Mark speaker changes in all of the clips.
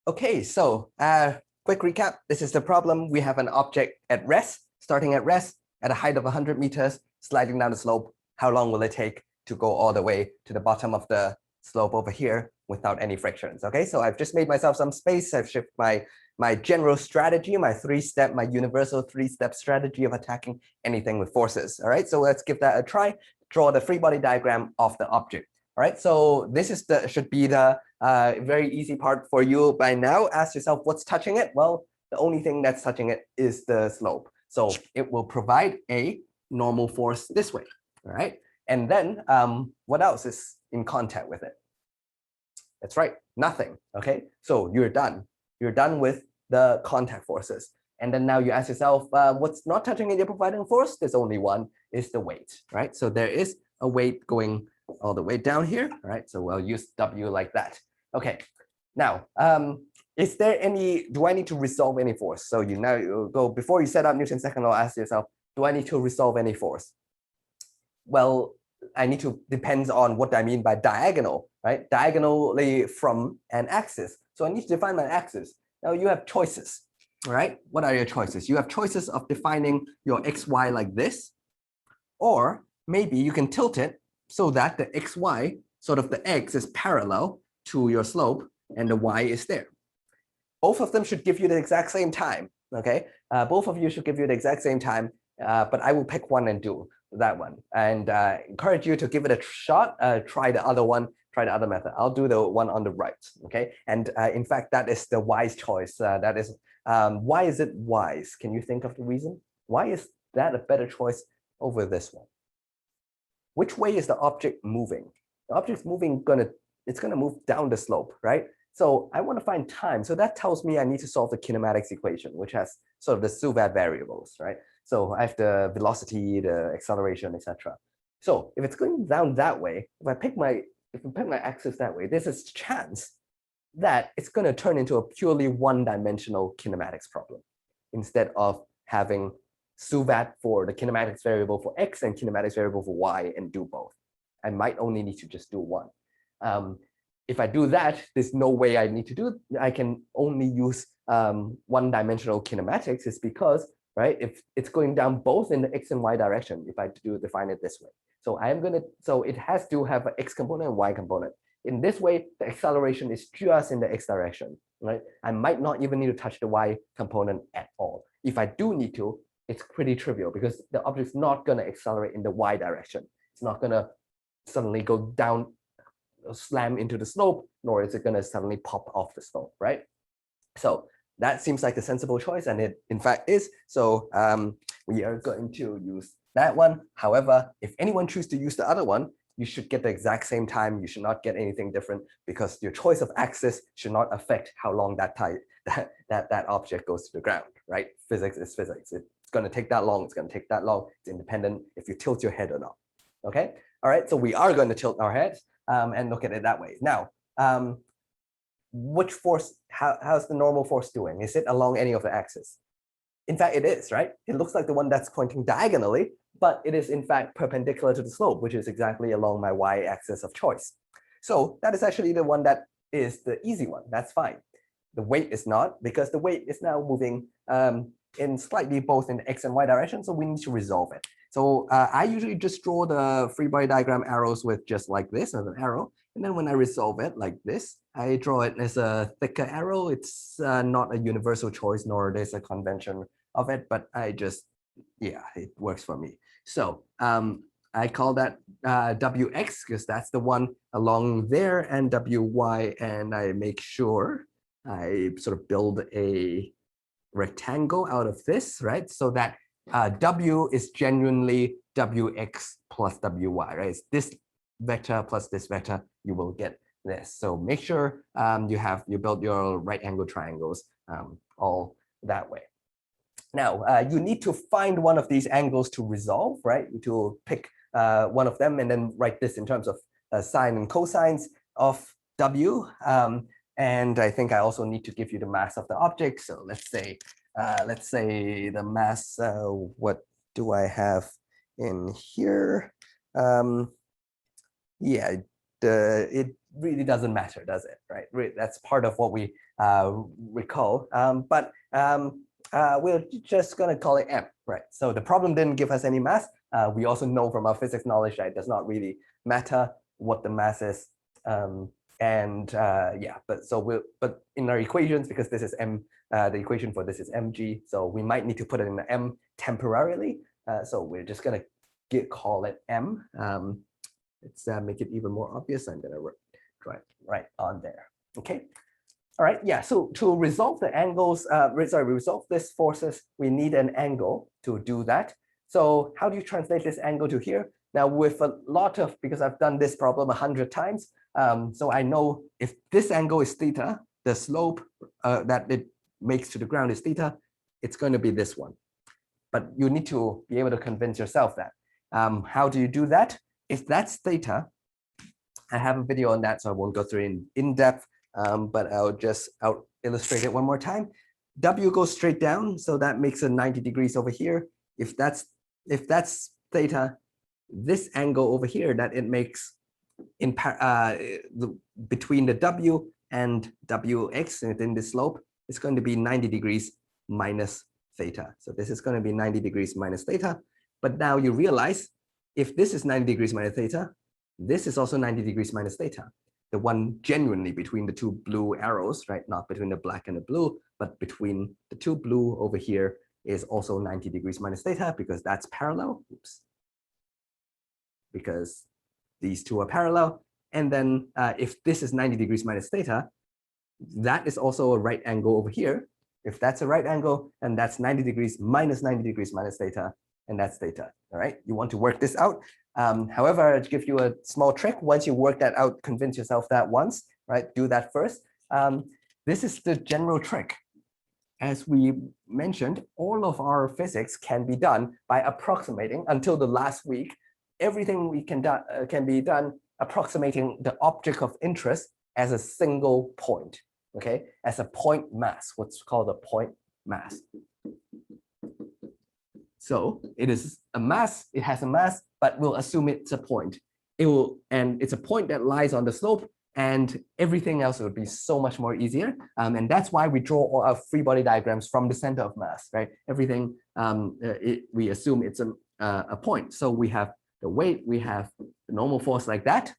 Speaker 1: Okay, so quick recap. This is the problem. We have an object at rest, starting at rest at a height of 100 meters, sliding down the slope. How long will it take to go all the way to the bottom of the slope over here without any frictions? Okay, so I've just made myself some space. I've shifted my general strategy, my universal three-step strategy of attacking anything with forces. All right, so let's give that a try. Draw the free body diagram of the object. All right, so this is should be the very easy part for you by now. Ask yourself what's touching it. Well, the only thing that's touching it is the slope. So it will provide a normal force this way. All right, and then what else is in contact with it? That's right, nothing. Okay, so you're done. You're done with the contact forces. And then now you ask yourself, what's not touching it, you're providing force? There's only one, is the weight, right? So there is a weight going all the way down here, right? So we'll use W like that. Okay, now, is there any, do I need to resolve any force? So you go, before you set up Newton's second law, ask yourself, do I need to resolve any force? Well, I need to, depends on what I mean by diagonal, right? Diagonally from an axis. So I need to define my axis. Now you have choices, right? What are your choices? You have choices of defining your XY like this, or maybe you can tilt it so that the XY, sort of the X is parallel to your slope and the Y is there. Both of them should give you the exact same time, okay? Both of you should give you the exact same time, but I will pick one and do that one. And encourage you to give it a shot, try the other one, try the other method. I'll do the one on the right, okay? And in fact, that is the wise choice. That is, why is it wise? Can you think of the reason? Why is that a better choice over this one? Which way is the object moving? The object's moving, it's gonna move down the slope, right? So I want to find time. So that tells me I need to solve the kinematics equation, which has sort of the Suvat variables, right? So I have the velocity, the acceleration, etc. So if it's going down that way, if I pick my axis that way, there's a chance that it's going to turn into a purely one-dimensional kinematics problem instead of having Suvat for the kinematics variable for X and kinematics variable for Y and do both. I might only need to just do one. If I do that, there's no way I need to do it. I can only use one-dimensional kinematics is because, right, if it's going down both in the X and Y direction, if I define it this way. So so it has to have an X component and Y component. In this way, the acceleration is just in the X direction, right? I might not even need to touch the Y component at all. If I do need to, it's pretty trivial because the object's not going to accelerate in the Y direction. It's not going to suddenly go down, slam into the slope, nor is it going to suddenly pop off the slope, right? So that seems like a sensible choice, and it in fact is. So we are going to use that one. However, if anyone chooses to use the other one, you should get the exact same time. You should not get anything different because your choice of axis should not affect how long that object goes to the ground, right? Physics is physics. It's going to take that long. It's going to take that long. It's independent if you tilt your head or not. Okay. All right. So we are going to tilt our heads and look at it that way. Now, which force? How's the normal force doing? Is it along any of the axes? In fact, it is, right? It looks like the one that's pointing diagonally, but it is in fact perpendicular to the slope, which is exactly along my y-axis of choice. So that is actually the one that is the easy one. That's fine. The weight is not, because the weight is now moving in slightly both in the X and Y direction, so we need to resolve it. So I usually just draw the free body diagram arrows with just like this as an arrow. And then when I resolve it like this, I draw it as a thicker arrow. It's not a universal choice, nor there's a convention of it, but I just, yeah, it works for me. So I call that WX because that's the one along there, and WY, and I make sure I sort of build a rectangle out of this, right? So that W is genuinely WX plus WY, right? It's this vector plus this vector, you will get this. So make sure you build your right angle triangles all that way. Now, you need to find one of these angles to resolve, right? To pick one of them and then write this in terms of sine and cosines of W. And I think I also need to give you the mass of the object. So let's say the mass, what do I have in here? Yeah, it really doesn't matter, does it? Right? That's part of what we recall. We're just going to call it m, right? So the problem didn't give us any mass. We also know from our physics knowledge that it does not really matter what the mass is. Yeah, but in our equations, because this is m, the equation for this is mg, so we might need to put it in the m temporarily. So we're just going to call it m. Let's make it even more obvious. I'm going to right on there. Okay. All right. Yeah. So to resolve the angles, resolve these forces, we need an angle to do that. So how do you translate this angle to here? Now, with a lot of, because I've done this problem 100 times, so I know if this angle is theta, the slope that it makes to the ground is theta, it's going to be this one. But you need to be able to convince yourself that. How do you do that? If that's theta, I have a video on that, so I won't go through in depth, but I'll illustrate it one more time. W goes straight down, so that makes it 90 degrees over here. If that's theta, this angle over here that it makes in between the W and WX within the slope is going to be 90 degrees minus theta. So this is going to be 90 degrees minus theta. But now you realize if this is 90 degrees minus theta, this is also 90 degrees minus theta. The one genuinely between the two blue arrows, right? Not between the black and the blue, but between the two blue over here is also 90 degrees minus theta because that's parallel. Oops. Because these two are parallel. And then if this is 90 degrees minus theta, that is also a right angle over here. If that's a right angle, and that's 90 degrees minus theta, and that's theta. All right, you want to work this out. However, I'll give you a small trick. Once you work that out, convince yourself that once, right? Do that first. This is the general trick. As we mentioned, all of our physics can be done by approximating. Until the last week, everything we can be done approximating the object of interest as a single point, okay? As a point mass, what's called a point mass. So it is a mass, it has a mass, but we'll assume it's a point. And it's a point that lies on the slope, and everything else would be so much more easier. And that's why we draw all our free body diagrams from the center of mass, right? Everything, we assume it's a point. So we have the weight, we have the normal force like that.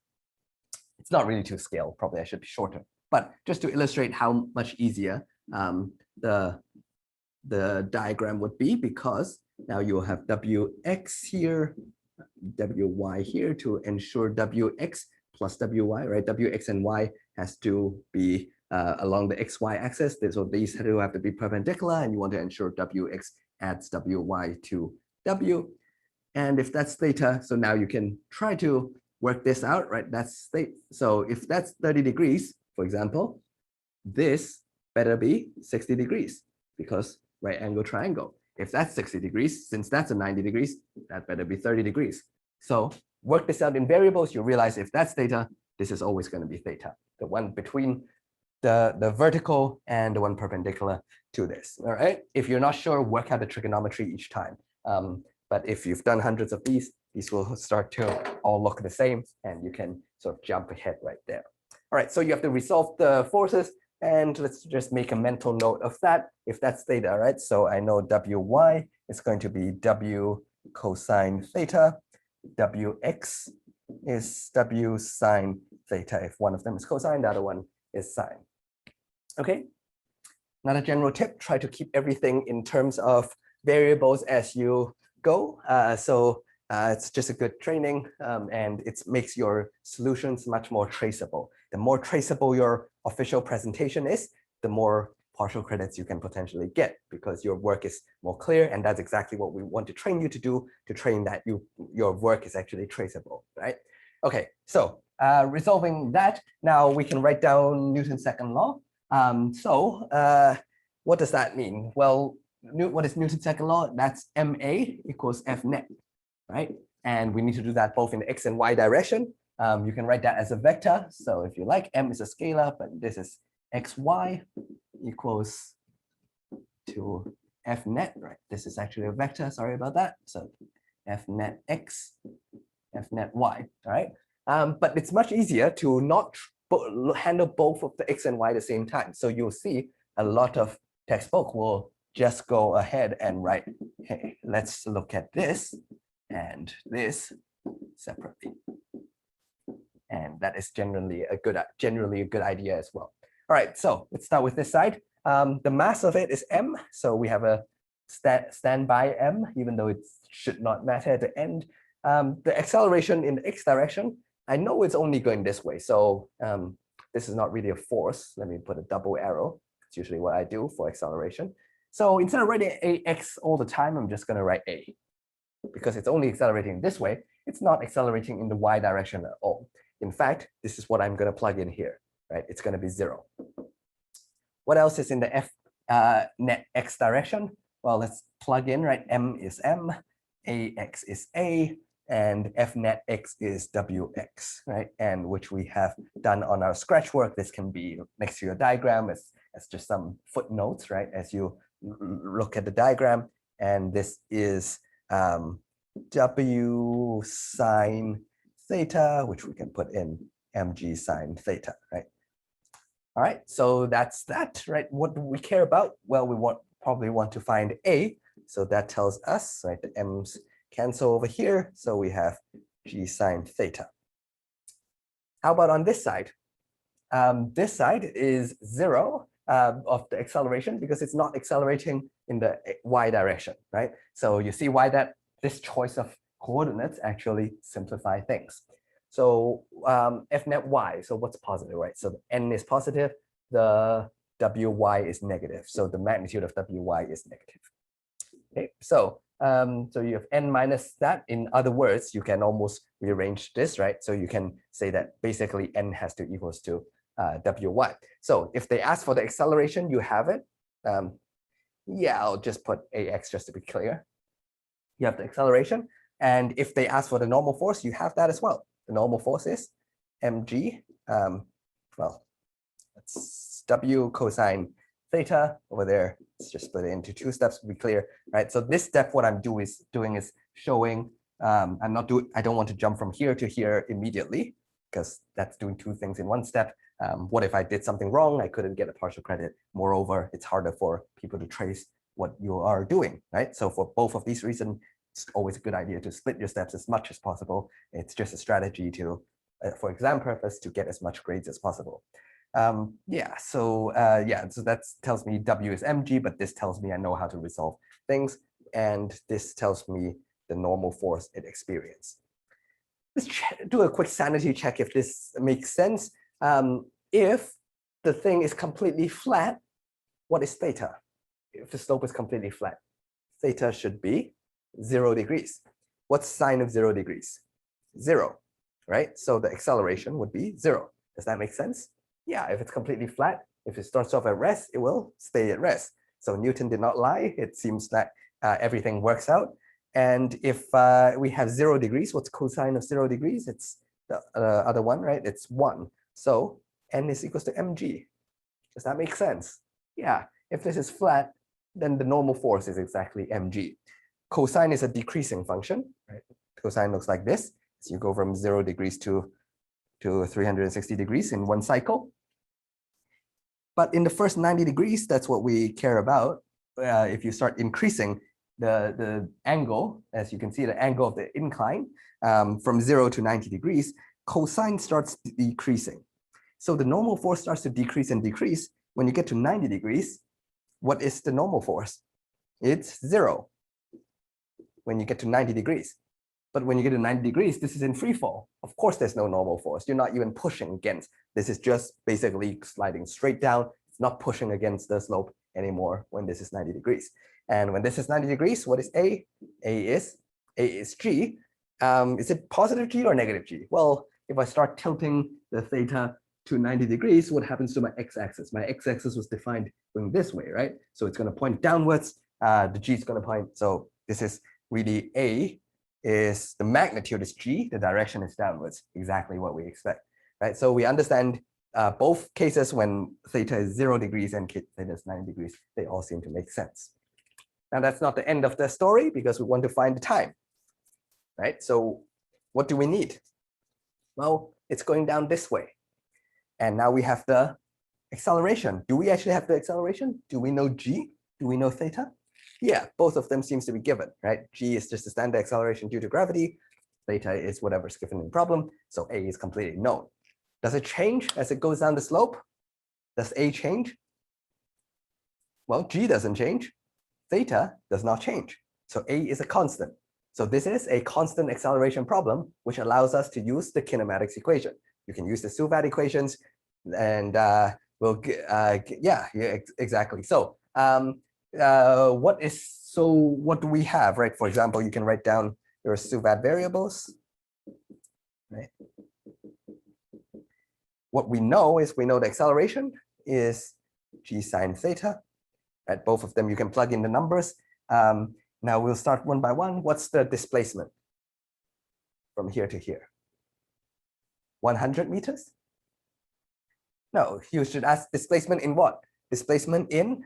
Speaker 1: It's not really to scale, probably I should be shorter. But just to illustrate how much easier the diagram would be, because now you'll have Wx here, Wy here to ensure Wx plus Wy, right? Wx and y has to be along the xy axis. So these two have to be perpendicular, and you want to ensure Wx adds Wy to W. And if that's theta, so now you can try to work this out, right? That's theta. So if that's 30 degrees, for example, this better be 60 degrees because right angle triangle. If that's 60 degrees, since that's a 90 degrees, that better be 30 degrees. So work this out in variables, you realize if that's theta, this is always going to be theta, the one between the vertical and the one perpendicular to this, all right? If you're not sure, work out the trigonometry each time. But if you've done hundreds of these will start to all look the same, and you can sort of jump ahead right there. All right, so you have to resolve the forces, and let's just make a mental note of that. If that's theta, right? So I know Wy is going to be W cosine theta. Wx is W sine theta. If one of them is cosine, the other one is sine. Okay. Another general tip, try to keep everything in terms of variables as you go. It's just a good training, and it makes your solutions much more traceable. The more traceable your official presentation is, the more partial credits you can potentially get because your work is more clear, and that's exactly what we want to train you to do, to train that your work is actually traceable, right? Okay, so resolving that, now we can write down Newton's second law. What does that mean? Well, what is Newton's second law? That's ma equals F net, right? And we need to do that both in the x and y direction. You can write that as a vector. So if you like, m is a scalar, but this is xy equals to F net, right? This is actually a vector, sorry about that. So F net x, F net y, all right? But it's much easier to not handle both of the x and y at the same time. So you'll see a lot of textbook will just go ahead and write, hey, let's look at this and this separately. And that is generally a good idea as well. All right, so let's start with this side. The mass of it is m, so we have a standby m, even though it should not matter at the end. The acceleration in the x direction, I know it's only going this way, so this is not really a force. Let me put a double arrow. It's usually what I do for acceleration. So instead of writing ax all the time, I'm just going to write a. Because it's only accelerating this way, it's not accelerating in the y direction at all. In fact, this is what I'm going to plug in here, right? It's going to be 0. What else is in the f net x direction? Well, let's plug in, right? M is m, ax is a, and f net x is wx, right? And which we have done on our scratch work. This can be next to your diagram as just some footnotes, right? As you look at the diagram, and this is w sine theta, which we can put in mg sine theta, right? All right, so that's that, right? What do we care about? Well, we probably want to find a, so that tells us, right, the m's cancel over here, so we have g sine theta. How about on this side? This side is 0 of the acceleration because it's not accelerating in the y direction, right? So you see why this choice of coordinates actually simplify things. So f net y, so what's positive, right? So the n is positive, the wy is negative. So the magnitude of wy is negative. Okay, so you have n minus that. In other words, you can almost rearrange this, right? So you can say that basically n has to equals to wy. So if they ask for the acceleration, you have it. Yeah, I'll just put ax just to be clear. You have the acceleration. And if they ask for the normal force, you have that as well. The normal force is mg, well, that's w cosine theta over there. Let's just split it into 2 steps to be clear, right? So this step, what I'm doing is showing, I don't want to jump from here to here immediately because that's doing 2 things in 1 step. What if I did something wrong? I couldn't get a partial credit. Moreover, it's harder for people to trace what you are doing, right? So for both of these reasons, it's always a good idea to split your steps as much as possible. It's just a strategy to, for exam purpose, to get as much grades as possible. So that tells me W is mg, but this tells me I know how to resolve things, and this tells me the normal force it experiences. Let's do a quick sanity check if this makes sense. If the thing is completely flat, what is theta? If the slope is completely flat, theta should be 0 degrees. What's sine of 0 degrees? 0, right? So the acceleration would be 0. Does that make sense? Yeah, if it's completely flat, if it starts off at rest, it will stay at rest. So Newton did not lie. It seems that everything works out. And if we have 0 degrees, what's cosine of 0 degrees? It's the other one, right? It's 1. So n is equals to mg. Does that make sense? Yeah, if this is flat, then the normal force is exactly mg. Cosine is a decreasing function, right? Cosine looks like this. So you go from 0 degrees to 360 degrees in 1 cycle. But in the first 90 degrees, that's what we care about. If you start increasing the angle, as you can see, the angle of the incline from 0 to 90 degrees, cosine starts decreasing. So the normal force starts to decrease and decrease. When you get to 90 degrees, what is the normal force? It's 0 when you get to 90 degrees. But when you get to 90 degrees, this is in free fall. Of course, there's no normal force. You're not even pushing against. This is just basically sliding straight down. It's not pushing against the slope anymore when this is 90 degrees. And when this is 90 degrees, what is A? A is G. Is it positive G or negative G? Well, if I start tilting the theta to 90 degrees, what happens to my x-axis? My x-axis was defined going this way, right? So it's going to point downwards. The G is going to point. So this is really A is the magnitude is G, the direction is downwards, exactly what we expect, right? So we understand both cases when theta is 0 degrees and theta is 90 degrees, they all seem to make sense. Now that's not the end of the story because we want to find the time, right? So what do we need? Well, it's going down this way. And now we have the acceleration. Do we actually have the acceleration? Do we know g? Do we know theta? Yeah, both of them seems to be given, right? G is just the standard acceleration due to gravity. Theta is whatever's given in the problem. So A is completely known. Does it change as it goes down the slope? Does A change? Well, G doesn't change. Theta does not change. So A is a constant. So this is a constant acceleration problem, which allows us to use the kinematics equation. You can use the Suvat equations, and exactly. So what do we have, right? For example, you can write down your Suvat variables. Right? What we know is we know the acceleration is g sine theta. Right? Both of them you can plug in the numbers. Now we'll start one by one. What's the displacement from here to here? 100 meters? No, you should ask displacement in what? Displacement in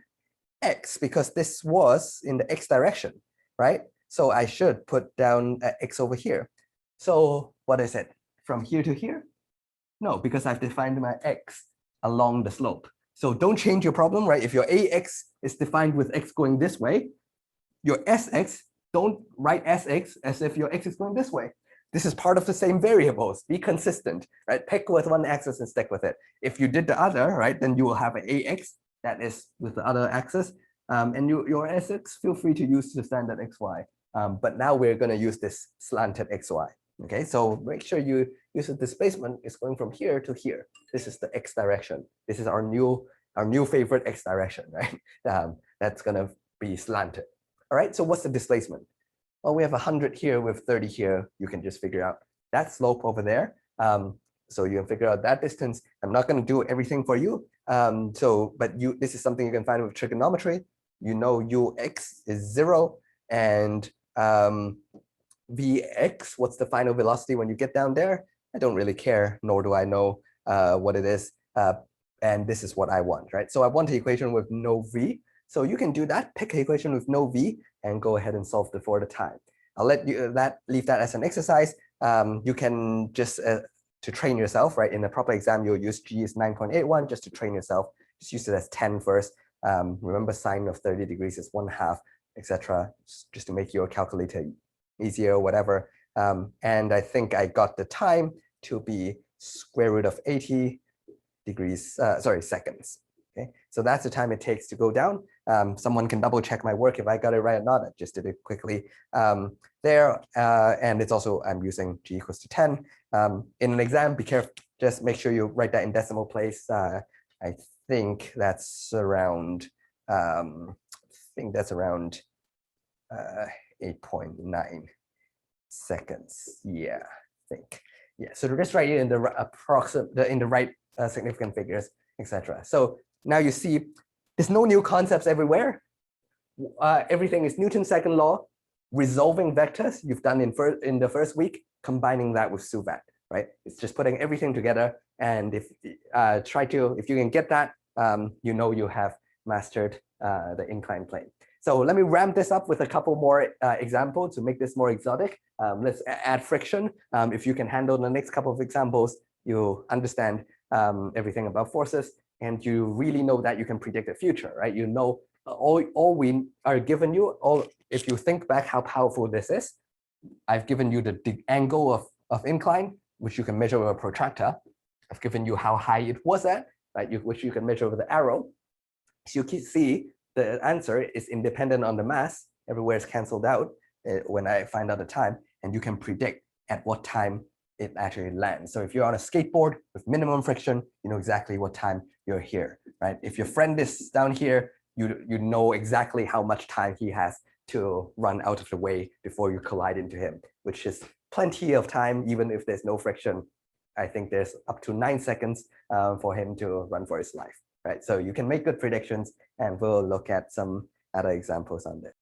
Speaker 1: x, because this was in the x direction, right? So I should put down x over here. So what is it? From here to here? No, because I've defined my x along the slope. So don't change your problem, right? If your ax is defined with x going this way, your sx, don't write sx as if your x is going this way. This is part of the same variables. Be consistent, right? Pick with one axis and stick with it. If you did the other, right, then you will have an ax that is with the other axis, and your sx, feel free to use the standard xy. But now we're going to use this slanted xy. Okay, so make sure you use the displacement is going from here to here. This is the x direction. This is our new favorite x direction, right? That's going to be slanted. All right, so what's the displacement? Well, we have 100 here with 30 here. You can just figure out that slope over there. So you can figure out that distance. I'm not going to do everything for you. But this is something you can find with trigonometry. You know ux is 0, and vx, what's the final velocity when you get down there? I don't really care, nor do I know what it is. And this is what I want, right? So I want the equation with no v. So you can do that, pick an equation with no v, and go ahead and solve for the time. I'll let you leave that as an exercise. You can just to train yourself, right? In a proper exam, you'll use g is 9.81 just to train yourself. Just use it as 10 first. Remember, sine of 30 degrees is 1/2, etc. Just to make your calculator easier or whatever. And I think I got the time to be square root of 80 degrees, seconds. Okay, so that's the time it takes to go down. Someone can double check my work if I got it right or not. I just did it quickly there. And it's also, I'm using g equals to 10. In an exam, be careful, just make sure you write that in decimal place. I think that's around, 8.9 seconds. Yeah, I think. Yeah, so just write it in the right significant figures, etc. So now you see there's no new concepts everywhere. Everything is Newton's second law, resolving vectors you've done in the first week, combining that with Suvat, right? It's just putting everything together. And if you can get that, you know you have mastered the inclined plane. So let me ramp this up with a couple more examples to make this more exotic. Let's add friction. If you can handle the next couple of examples, you'll understand everything about forces, and you really know that you can predict the future, right? You know all we are given you. If you think back how powerful this is, I've given you the angle of incline, which you can measure with a protractor. I've given you how high it was at, right? Which you can measure with the arrow. So you can see the answer is independent on the mass. Everywhere is canceled out when I find out the time, and you can predict at what time it actually lands. So if you're on a skateboard with minimum friction, you know exactly what time you're here, right? If your friend is down here, you know exactly how much time he has to run out of the way before you collide into him, which is plenty of time, even if there's no friction. I think there's up to 9 seconds for him to run for his life, right? So you can make good predictions, and we'll look at some other examples on this.